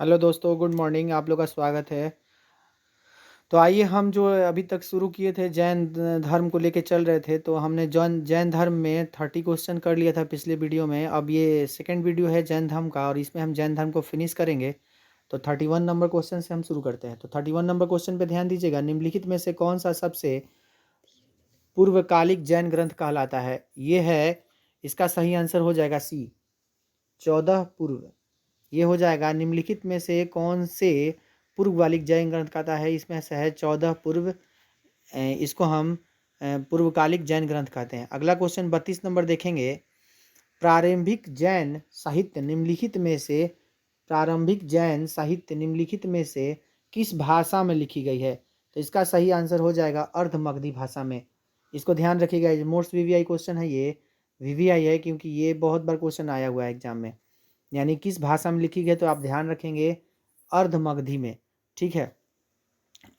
Hello दोस्तों, good morning. आप लोग का स्वागत है। तो आइए, हम जो अभी तक शुरू किए थे जैन धर्म को लेके चल रहे थे, तो हमने जैन जैन धर्म में 30 क्वेश्चन कर लिया था पिछले वीडियो में। अब ये सेकंड वीडियो है जैन धर्म का और इसमें हम जैन धर्म को फिनिश करेंगे। तो 31 नंबर क्वेश्चन से हम शुरू करते हैं। तो 31 नंबर क्वेश्चन पे ध्यान दीजिएगा। निम्नलिखित में से कौन सा सबसे पूर्वकालिक जैन ग्रंथ कहलाता है? ये है, इसका सही आंसर हो जाएगा सी, 14 पूर्व। ये हो जाएगा निम्नलिखित में से कौन से पूर्वकालिक जैन ग्रंथ कहता है? इसमें से है 14 पूर्व। इसको हम पूर्वकालिक जैन ग्रंथ कहते हैं। अगला क्वेश्चन 32 नंबर देखेंगे। प्रारंभिक जैन साहित्य निम्नलिखित में से प्रारंभिक जैन साहित्य निम्नलिखित में से किस भाषा में लिखी गई है? तो इसका सही आंसर हो जाएगा अर्धमगधी भाषा में। इसको ध्यान रखिएगा, ये मोस्ट वीवीआई क्वेश्चन है। ये वीवीआई है क्योंकि ये बहुत बार क्वेश्चन आया हुआ है एग्जाम में। यानी किस भाषा में लिखी गई, तो आप ध्यान रखेंगे अर्धमगधी में। ठीक है,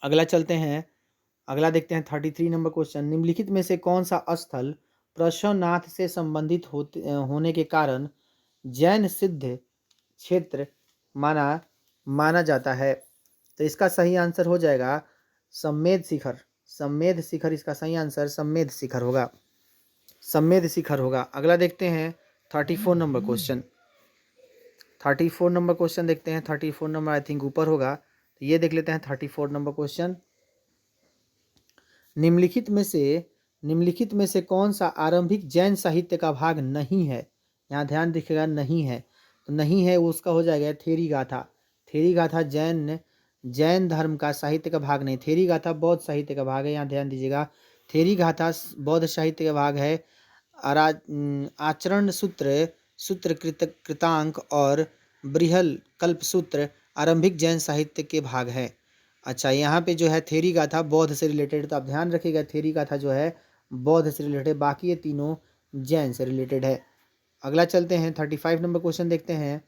अगला चलते हैं। अगला देखते हैं 33 नंबर क्वेश्चन। निम्नलिखित में से कौन सा स्थल प्रशवनाथ से संबंधित होने के कारण जैन सिद्ध क्षेत्र माना माना जाता है? तो इसका सही आंसर हो जाएगा सम्मेद शिखर। सम्मेद शिखर इसका सही आंसर सम्मेद शिखर होगा। सम्मेद शिखर होगा। अगला देखते हैं 34 नंबर क्वेश्चन। 34 नंबर क्वेश्चन देखते हैं। 34 नंबर आई थिंक ऊपर होगा, तो ये देख लेते हैं 34 नंबर क्वेश्चन। निम्नलिखित में से कौन सा आरंभिक जैन साहित्य का भाग नहीं है? यहाँ ध्यान दिखेगा, नहीं है। तो नहीं है, वो उसका हो जाएगा थेरी गाथा। थेरी गाथा जैन धर्म का साहित्य का भाग नहीं। थेरी गाथा बौद्ध साहित्य का भाग है। यहाँ ध्यान दीजिएगा, थेरी गाथा बौद्ध साहित्य का भाग है। आचरण सूत्र, सूत्र कृतांक और बृहल कल्पसूत्र आरंभिक जैन साहित्य के भाग है। अच्छा, यहाँ पे जो है थेरी गाथा बौद्ध से रिलेटेड, तो आप ध्यान रखिएगा थेरी गाथा जो है बौद्ध से रिलेटेड, बाकी ये तीनों जैन से रिलेटेड है। अगला चलते हैं 35 नंबर क्वेश्चन देखते हैं।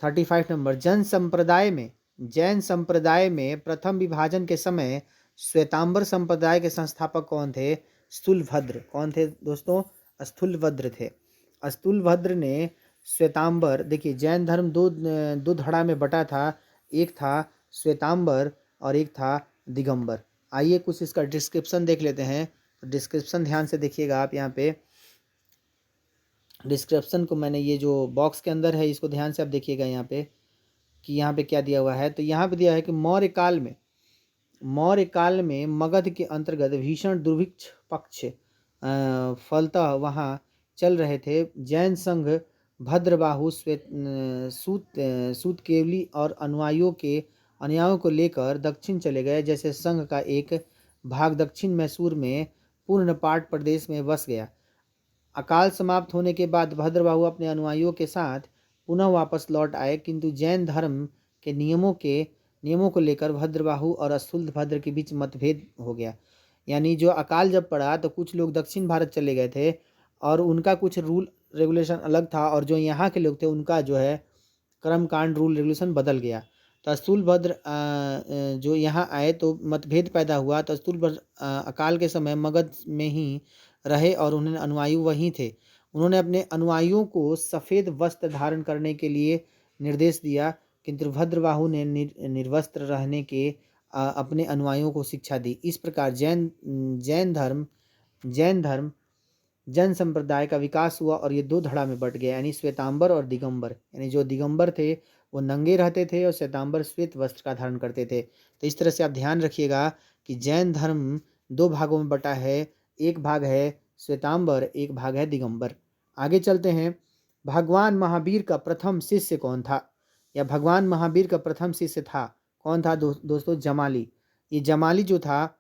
35 नंबर, जैन संप्रदाय में प्रथम विभाजन के समय श्वेतांबर संप्रदाय के संस्थापक कौन थे? स्थूलभद्र। कौन थे दोस्तों? स्थूलभद्र थे। स्थूलभद्र ने श्वेतांबर, देखिए जैन धर्म दो धड़ा में बटा था। एक था श्वेतांबर और एक था दिगंबर। आइए कुछ इसका डिस्क्रिप्शन देख लेते हैं। डिस्क्रिप्शन ध्यान से देखिएगा आप। यहाँ पे डिस्क्रिप्शन को मैंने, ये जो बॉक्स के अंदर है इसको ध्यान से आप देखिएगा यहाँ पे कि यहाँ पे क्या दिया हुआ है। तो यहाँ पे दिया है कि मौर्य काल में मगध के अंतर्गत भीषण दुर्भिक्ष पक्ष फलतः वहाँ चल रहे थे। जैन संघ भद्रबाहु सूतकेवली और अनुयायियों को लेकर दक्षिण चले गए। जैसे संघ का एक भाग दक्षिण मैसूर में पूर्णपाट प्रदेश में बस गया। अकाल समाप्त होने के बाद भद्रबाहु अपने अनुयायियों के साथ पुनः वापस लौट आए, किंतु जैन धर्म के नियमों को लेकर भद्रबाहु और स्थूलभद्र के बीच मतभेद हो गया। यानी जो अकाल जब पड़ा तो कुछ लोग दक्षिण भारत चले गए थे और उनका कुछ रूल रेगुलेशन अलग था, और जो यहाँ के लोग थे उनका जो है कर्मकांड रूल रेगुलेशन बदल गया। तो स्थूलभद्र जो यहाँ आए तो मतभेद पैदा हुआ। तो स्थूलभद्र अकाल के समय मगध में ही रहे और उन्होंने अनुयायी वहीं थे। उन्होंने अपने अनुयायियों को सफ़ेद वस्त्र धारण करने के लिए निर्देश दिया, किंतु भद्रबाहु ने निर्वस्त्र रहने के अपने अनुयायियों को शिक्षा दी। इस प्रकार जैन धर्म जैन संप्रदाय का विकास हुआ और ये दो धड़ा में बट गया, यानी श्वेतांबर और दिगंबर। यानी जो दिगंबर थे वो नंगे रहते थे और श्वेतांबर श्वेत वस्त्र का धारण करते थे। तो इस तरह से आप ध्यान रखिएगा कि जैन धर्म दो भागों में बटा है। एक भाग है श्वेतांबर, एक भाग है दिगंबर। आगे चलते हैं। भगवान महावीर का प्रथम शिष्य कौन था? या भगवान महावीर का प्रथम शिष्य था कौन था? दोस्तों जमाली। ये जमाली जो था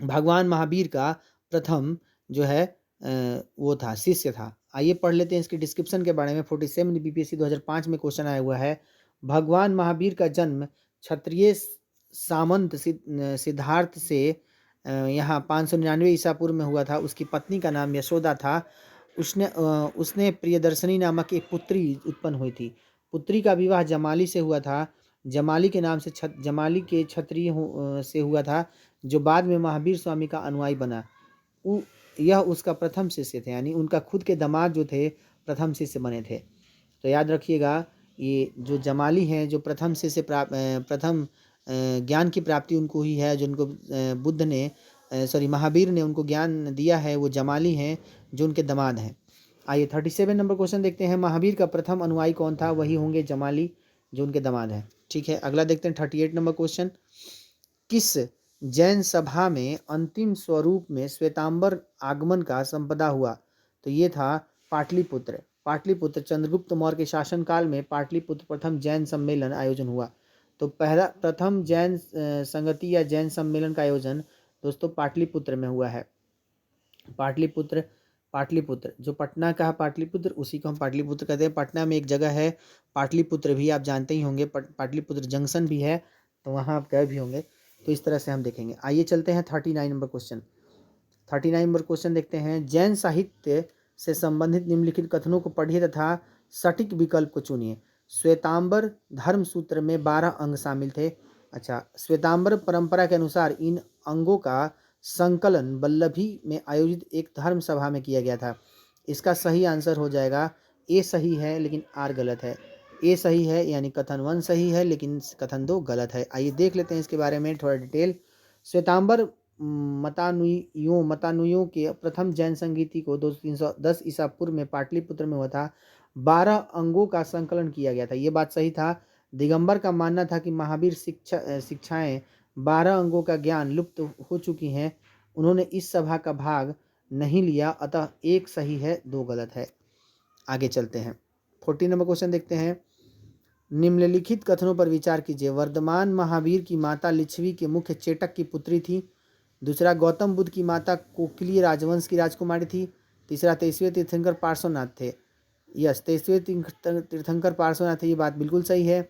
भगवान महावीर का प्रथम जो है वो था, शिष्य था। आइए पढ़ लेते हैं इसके डिस्क्रिप्शन के बारे में। 47 बीपीएससी 2005 में क्वेश्चन आया हुआ है। भगवान महावीर का जन्म क्षत्रिय सामंत सिद्धार्थ से यहाँ 599 ईसा पूर्व में हुआ था। उसकी पत्नी का नाम यशोदा था। उसने प्रियदर्शनी नामक एक पुत्री उत्पन्न हुई थी। पुत्री का विवाह जमाली से हुआ था। जमाली के नाम से जमाली के क्षत्रिय से हुआ था, जो बाद में महावीर स्वामी का अनुयायी बना। यह उसका प्रथम शिष्य थे, यानी उनका खुद के दामाद जो थे प्रथम शिष्य बने थे। तो याद रखिएगा ये जो जमाली हैं, जो प्रथम से प्रथम ज्ञान की प्राप्ति उनको हुई है, जिनको बुद्ध ने महावीर ने उनको ज्ञान दिया है, वो जमाली हैं जो उनके दामाद हैं। आइए 37 नंबर क्वेश्चन देखते हैं। महावीर का प्रथम अनुयायी कौन था? वही होंगे जमाली जो उनके दामाद हैं। ठीक है, अगला देखते हैं 38 नंबर क्वेश्चन। किस जैन सभा में अंतिम स्वरूप में श्वेतांबर आगमन का संपदा हुआ? तो ये था पाटलिपुत्र। पाटलिपुत्र चंद्रगुप्त मौर्य के शासनकाल में पाटलिपुत्र प्रथम जैन सम्मेलन आयोजन हुआ। तो प्रथम जैन संगति या जैन सम्मेलन का आयोजन दोस्तों पाटलिपुत्र में हुआ है। पाटलिपुत्र जो पटना का है पाटलिपुत्र, उसी को हम पाटलिपुत्र कहते हैं। पटना में एक जगह है पाटलिपुत्र भी, आप जानते ही होंगे, पाटलिपुत्र जंक्शन भी है, तो वहाँ आप गए भी होंगे। तो इस तरह से हम देखेंगे। आइए चलते हैं 39 नंबर क्वेश्चन। 39 नंबर क्वेश्चन देखते हैं। जैन साहित्य से संबंधित निम्नलिखित कथनों को पढ़िए तथा सटीक विकल्प को चुनिए। श्वेतांबर धर्म सूत्र में 12 अंग शामिल थे। अच्छा, श्वेतांबर परंपरा के अनुसार इन अंगों का संकलन वल्लभी में आयोजित एक धर्म सभा में किया गया था। इसका सही आंसर हो जाएगा ए सही है लेकिन आर गलत है। ए सही है यानी कथन 1 सही है लेकिन कथन 2 गलत है। आइए देख लेते हैं इसके बारे में थोड़ा डिटेल। श्वेतांबर मतानुयों के प्रथम जैन संगीति को 310 ईसा पूर्व में पाटलिपुत्र में हुआ था। 12 अंगों का संकलन किया गया था, ये बात सही था। दिगंबर का मानना था कि महावीर शिक्षाएं 12 अंगों का ज्ञान लुप्त हो चुकी हैं। उन्होंने इस सभा का भाग नहीं लिया, अतः एक सही है 2 गलत है। आगे चलते हैं। 40 नंबर क्वेश्चन देखते हैं। निम्नलिखित कथनों पर विचार कीजिए। वर्धमान महावीर की माता लिच्छवी के मुख्य चेटक की पुत्री थी। दूसरा, गौतम बुद्ध की माता कोकिलीय राजवंश की राजकुमारी थी। तीसरा, 23वें तीर्थंकर पार्श्वनाथ थे। यस, 23वें तीर्थंकर पार्श्वनाथ थे, ये बात बिल्कुल सही है।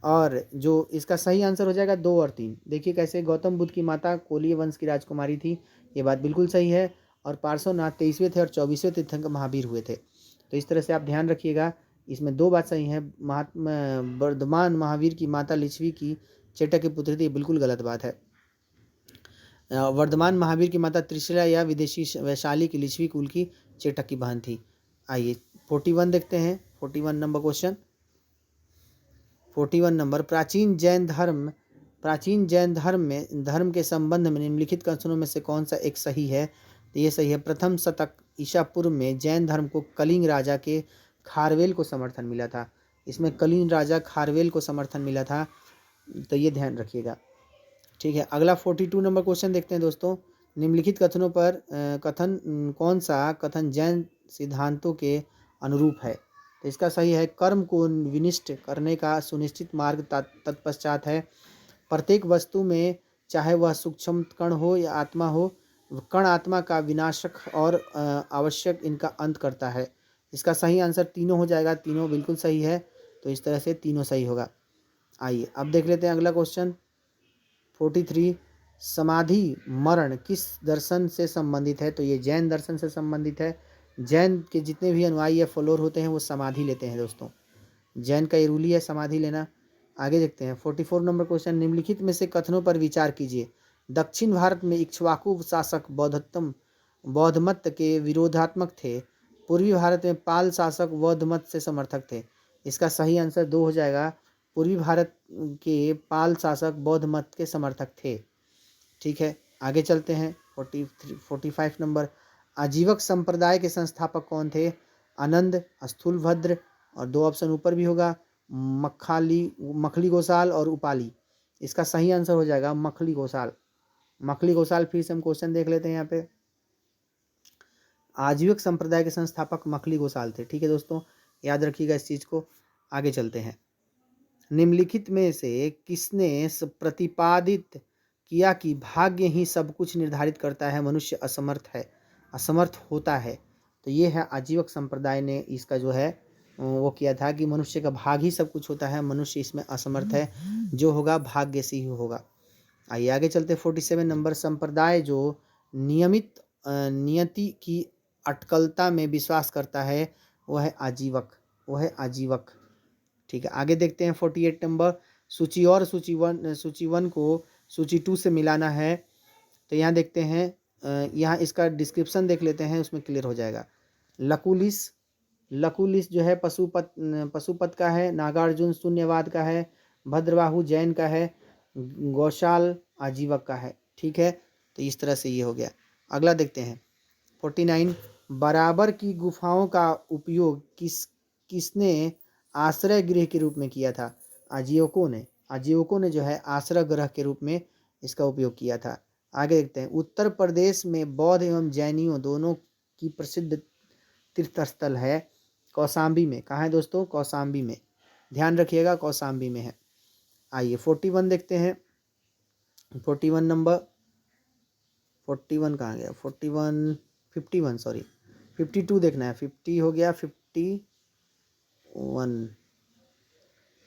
और जो इसका सही आंसर हो जाएगा 2 और 3। देखिए कैसे, गौतम बुद्ध की माता कोलीय वंश की राजकुमारी थी, ये बात बिल्कुल सही है। और पार्श्वनाथ 23वें थे और 24वें तीर्थंकर महावीर हुए थे। तो इस तरह से आप ध्यान रखिएगा, इसमें 2 बात सही है। वर्धमान महावीर की माता लिच्छवी की चेटक की पुत्री थी, बिल्कुल गलत बात है। वर्धमान महावीर की माता त्रिशिला या विदेशी वैशाली की लिच्छवी कुल की चेटक की बहन थी। आइए 41 देखते हैं। 41 नंबर क्वेश्चन। 41 नंबर, प्राचीन जैन धर्म के संबंध में निम्नलिखित कथनों में से कौन सा एक सही है? तो ये सही है। प्रथम शतक ईसा पूर्व में जैन धर्म को कलिंग राजा के खारवेल को समर्थन मिला था। इसमें कलिंग राजा खारवेल को समर्थन मिला था, तो ये ध्यान रखिएगा। ठीक है, अगला 42 नंबर क्वेश्चन देखते हैं दोस्तों। निम्नलिखित कथनों पर कौन सा कथन जैन सिद्धांतों के अनुरूप है? तो इसका सही है, कर्म को विनिष्ट करने का सुनिश्चित मार्ग तत्पश्चात है। प्रत्येक वस्तु में, चाहे वह सूक्ष्म कण हो या आत्मा हो, कण आत्मा का विनाशक और आवश्यक इनका अंत करता है। इसका सही आंसर तीनों हो जाएगा, तीनों बिल्कुल सही है। तो इस तरह से तीनों सही होगा। आइए अब देख लेते हैं अगला क्वेश्चन। 43, समाधि मरण किस दर्शन से संबंधित है? तो ये जैन दर्शन से संबंधित है। जैन के जितने भी अनुयायी या फॉलोअर होते हैं वो समाधि लेते हैं दोस्तों। जैन का ये रूल ही है समाधि लेना। आगे देखते हैं 44 नंबर क्वेश्चन। निम्नलिखित में से कथनों पर विचार कीजिए। दक्षिण भारत में इक्ष्वाकु शासक बौद्ध मत के विरोधात्मक थे। पूर्वी भारत में पाल शासक बौद्ध मत से समर्थक थे। इसका सही आंसर 2 हो जाएगा। पूर्वी भारत के पाल शासक बौद्ध मत के समर्थक थे। ठीक है, आगे चलते हैं। 45 नंबर, आजीवक संप्रदाय के संस्थापक कौन थे? आनंद, स्थूलभद्र, और 2 ऑप्शन ऊपर भी होगा, मखली गोसाल और उपाली। इसका सही आंसर हो जाएगा मखली गोसाल। फिर से हम क्वेश्चन देख लेते हैं यहाँ पे। आजीवक संप्रदाय के संस्थापक मखली गोसाल थे। ठीक है दोस्तों, याद रखिएगा इस चीज़ को। आगे चलते हैं। निम्नलिखित में से किसने प्रतिपादित किया कि भाग्य ही सब कुछ निर्धारित करता है, मनुष्य असमर्थ होता है? तो ये है आजीवक संप्रदाय ने इसका जो है वो किया था कि मनुष्य का भाग ही सब कुछ होता है, मनुष्य इसमें असमर्थ है, जो होगा भाग्य से ही होगा। आइए आगे चलते। 47 नंबर, संप्रदाय जो नियति की अटकलता में विश्वास करता है वो है आजीवक। ठीक है, आगे देखते हैं 48 नंबर। सूची और सूची वन को सूची 2 से मिलाना है। तो यहाँ देखते हैं, यहाँ इसका डिस्क्रिप्शन देख लेते हैं, उसमें क्लियर हो जाएगा। लकुलिश जो है पशुपत का है, नागार्जुन शून्यवाद का है, भद्रबाहु जैन का है, गौशाल आजीवक का है। ठीक है, तो इस तरह से ये हो गया। अगला देखते हैं 49। बराबर की गुफाओं का उपयोग किसने आश्रय गृह के रूप में किया था? आजीवकों ने जो है आश्रय गृह के रूप में इसका उपयोग किया था। आगे देखते हैं, उत्तर प्रदेश में बौद्ध एवं जैनियों दोनों की प्रसिद्ध तीर्थस्थल है कौशाम्बी में। कहाँ है दोस्तों? कौशाम्बी में, ध्यान रखिएगा, कौशाम्बी में है। आइए 41 देखते हैं। 41 नंबर, 41 कहाँ गया? 41, 51 सॉरी, 52 देखना है। 50 हो गया, 51,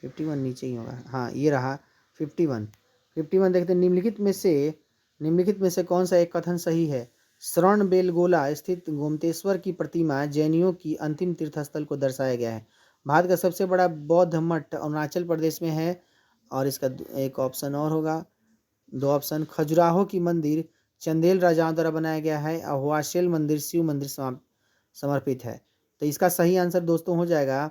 51 नीचे ही होगा, हाँ ये रहा 51। 51 देखते हैं, निम्नलिखित में से कौन सा एक कथन सही है? श्रवणबेलगोला स्थित गोमतेश्वर की प्रतिमा जैनियों की अंतिम तीर्थस्थल को दर्शाया गया है। भारत का सबसे बड़ा बौद्ध मठ अरुणाचल प्रदेश में है। और इसका एक ऑप्शन और होगा, 2 ऑप्शन। खजुराहो की मंदिर चंदेल राजाओं द्वारा बनाया गया है। और हुआशेल मंदिर शिव मंदिर समर्पित है। तो इसका सही आंसर दोस्तों हो जाएगा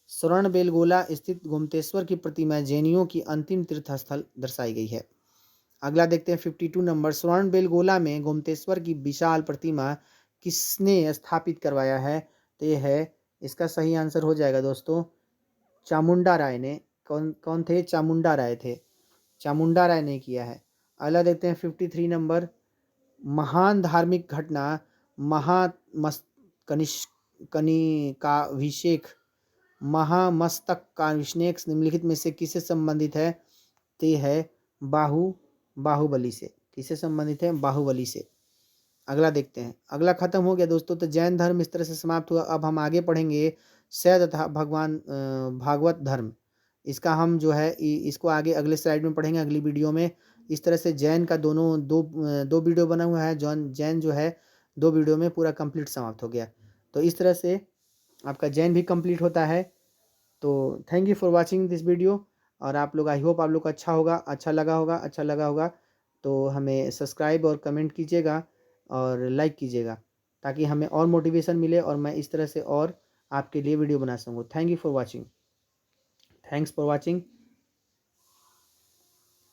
श्रवणबेलगोला स्थित गोमतेश्वर की प्रतिमा जैनियों की अंतिम तीर्थस्थल दर्शाई गई है। अगला देखते हैं 52 नंबर, श्रवणबेलगोला में गोमतेश्वर की विशाल प्रतिमा किसने स्थापित करवाया है? तो ये है, इसका सही आंसर हो जाएगा दोस्तों चामुंडा राय ने। कौन थे? चामुंडा राय थे, चामुंडा राय ने किया है। अगला देखते हैं 53 नंबर, महान धार्मिक घटना महामस्तकाभिषेक निम्नलिखित में से किससे संबंधित है? तो है बाहुबली से। किससे संबंधित है? बाहुबली से। अगला देखते हैं। अगला खत्म हो गया दोस्तों, तो जैन धर्म इस तरह से समाप्त हुआ। अब हम आगे पढ़ेंगे शैव तथा भागवत धर्म। इसका हम जो है इसको आगे अगले स्लाइड में पढ़ेंगे, अगली वीडियो में। इस तरह से जैन का दो वीडियो बना हुआ है। जैन जो है 2 वीडियो में पूरा कंप्लीट समाप्त हो गया। तो इस तरह से आपका जैन भी कंप्लीट होता है। तो thank you for watching this video. और आप लोग, आई होप आप लोग को अच्छा लगा होगा। तो हमें सब्सक्राइब और कमेंट कीजिएगा और लाइक कीजिएगा, ताकि हमें और मोटिवेशन मिले और मैं इस तरह से और आपके लिए वीडियो बना सकूँ। Thank you for watching. Thanks for watching.